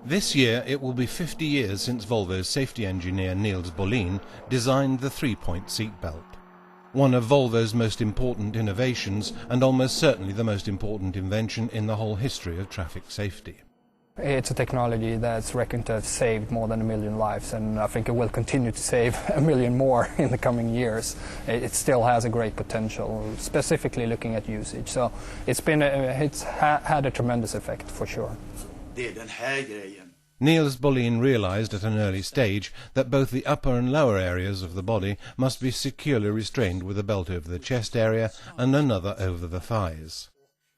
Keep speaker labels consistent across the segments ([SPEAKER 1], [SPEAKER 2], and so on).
[SPEAKER 1] This year it will be 50 years since Volvo's safety engineer Niels Bohlin designed the three-point seatbelt. One of Volvo's most important innovations, and almost certainly the most important invention in the whole history of traffic safety.
[SPEAKER 2] It's a technology that's reckoned to have saved more than 1 million lives, and I think it will continue to save 1 million more in the coming years. It still has a great potential, specifically looking at usage. So it's had a tremendous effect for sure.
[SPEAKER 1] Niels Bohlin realized at an early stage that both the upper and lower areas of the body must be securely restrained with a belt over the chest area and another over the thighs.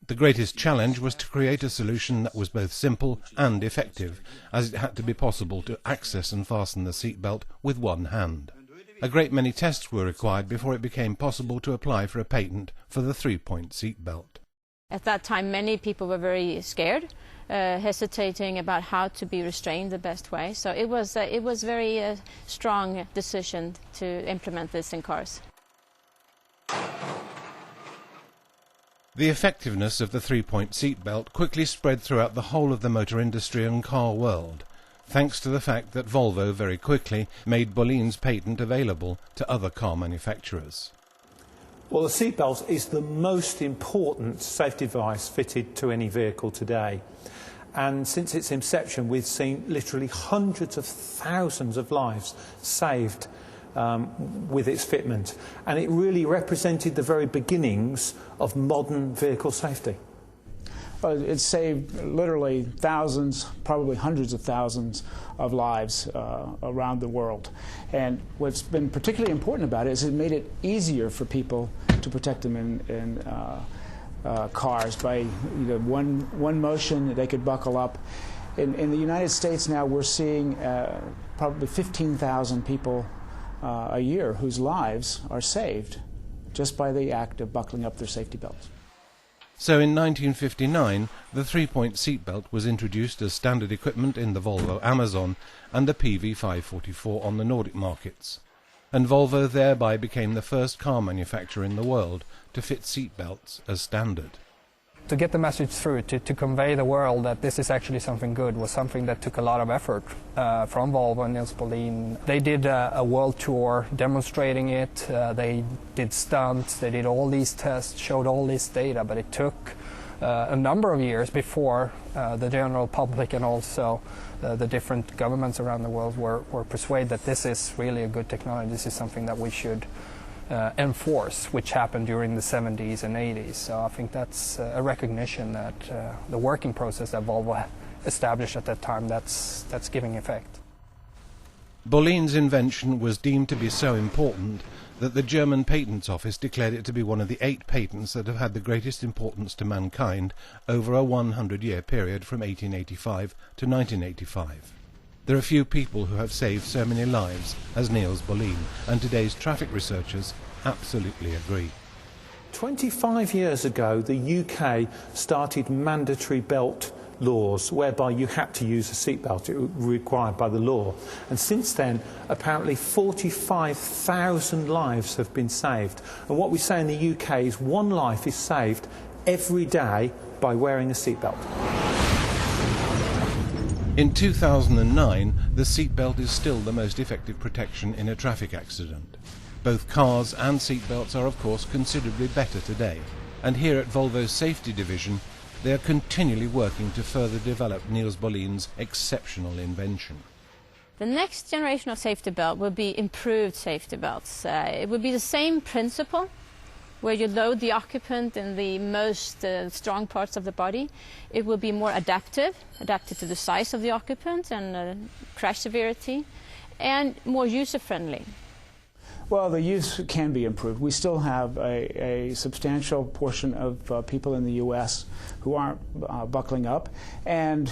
[SPEAKER 1] The greatest challenge was to create a solution that was both simple and effective, as it had to be possible to access and fasten the seatbelt with one hand. A great many tests were required before it became possible to apply for a patent for the three-point seatbelt.
[SPEAKER 3] At that time, many people were very scared, hesitating about how to be restrained the best way. So it was very strong decision to implement this in cars.
[SPEAKER 1] The effectiveness of the three-point seatbelt quickly spread throughout the whole of the motor industry and car world, thanks to the fact that Volvo very quickly made Bohlin's patent available to other car manufacturers.
[SPEAKER 4] Well, the seatbelt is the most important safety device fitted to any vehicle today. And since its inception, we've seen literally hundreds of thousands of lives saved with its fitment. And it really represented the very beginnings of modern vehicle safety.
[SPEAKER 5] Well, it saved literally thousands, probably hundreds of thousands of lives around the world. And what's been particularly important about it is it made it easier for people to protect them in cars by one motion. They could buckle up. In the United States now, we're seeing probably 15,000 people a year whose lives are saved just by the act of buckling up their safety belts.
[SPEAKER 1] So in 1959, the three-point seatbelt was introduced as standard equipment in the Volvo Amazon and the PV544 on the Nordic markets. And Volvo thereby became the first car manufacturer in the world to fit seatbelts as standard.
[SPEAKER 2] To get the message through, to convey the world that this is actually something good, was something that took a lot of effort from Volvo and Niels Bohlin. They did a world tour demonstrating it, they did stunts, they did all these tests, showed all this data, but it took a number of years before the general public and also the different governments around the world were persuaded that this is really a good technology, this is something that we should enforce, which happened during the 70s and 80s. So I think that's a recognition that the working process that Volvo established at that time, that's giving effect.
[SPEAKER 1] Bohlin's invention was deemed to be so important that the German Patents Office declared it to be one of the 8 patents that have had the greatest importance to mankind over a 100-year period from 1885 to 1985. There are few people who have saved so many lives as Niels Bohlin, and today's traffic researchers absolutely agree.
[SPEAKER 4] 25 years ago, the UK started mandatory belt laws whereby you had to use a seatbelt. It was required by the law. And since then, apparently 45,000 lives have been saved. And what we say in the UK is one life is saved every day by wearing a seatbelt.
[SPEAKER 1] In 2009, the seatbelt is still the most effective protection in a traffic accident. Both cars and seatbelts are of course considerably better today, and here at Volvo's safety division they are continually working to further develop Niels Bohlin's exceptional invention.
[SPEAKER 3] The next generation of safety belt will be improved safety belts. It will be the same principle, where you load the occupant in the most strong parts of the body. It will be more adaptive to the size of the occupant and crash severity, and more user-friendly.
[SPEAKER 5] Well, the use can be improved. We still have a substantial portion of people in the U.S. who aren't buckling up, and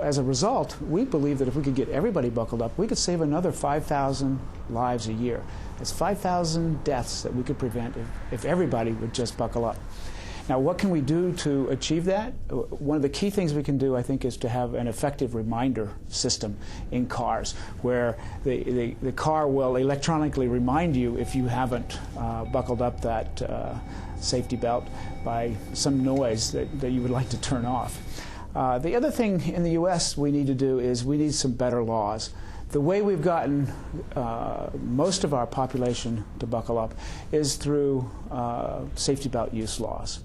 [SPEAKER 5] as a result, we believe that if we could get everybody buckled up, we could save another 5,000 lives a year. It's 5,000 deaths that we could prevent if everybody would just buckle up. Now, what can we do to achieve that? One of the key things we can do, I think, is to have an effective reminder system in cars where the car will electronically remind you if you haven't buckled up that safety belt by some noise that you would like to turn off. The other thing in the U.S. we need to do is we need some better laws. The way we've gotten most of our population to buckle up is through safety belt use laws.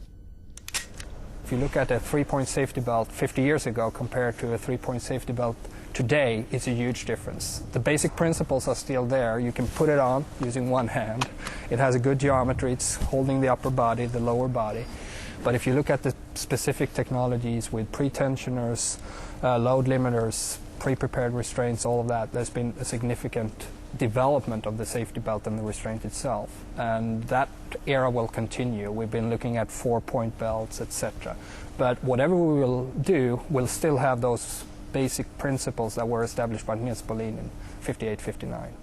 [SPEAKER 2] If you look at a three-point safety belt 50 years ago compared to a three-point safety belt today, it's a huge difference. The basic principles are still there. You can put it on using one hand. It has a good geometry. It's holding the upper body, the lower body. But if you look at the specific technologies with pre-tensioners, load limiters, pre-prepared restraints, all of that, there's been a significant development of the safety belt and the restraint itself. And that era will continue. We've been looking at four-point belts, etc. But whatever we will do, we'll still have those basic principles that were established by Niels Bohlin in 58, 59.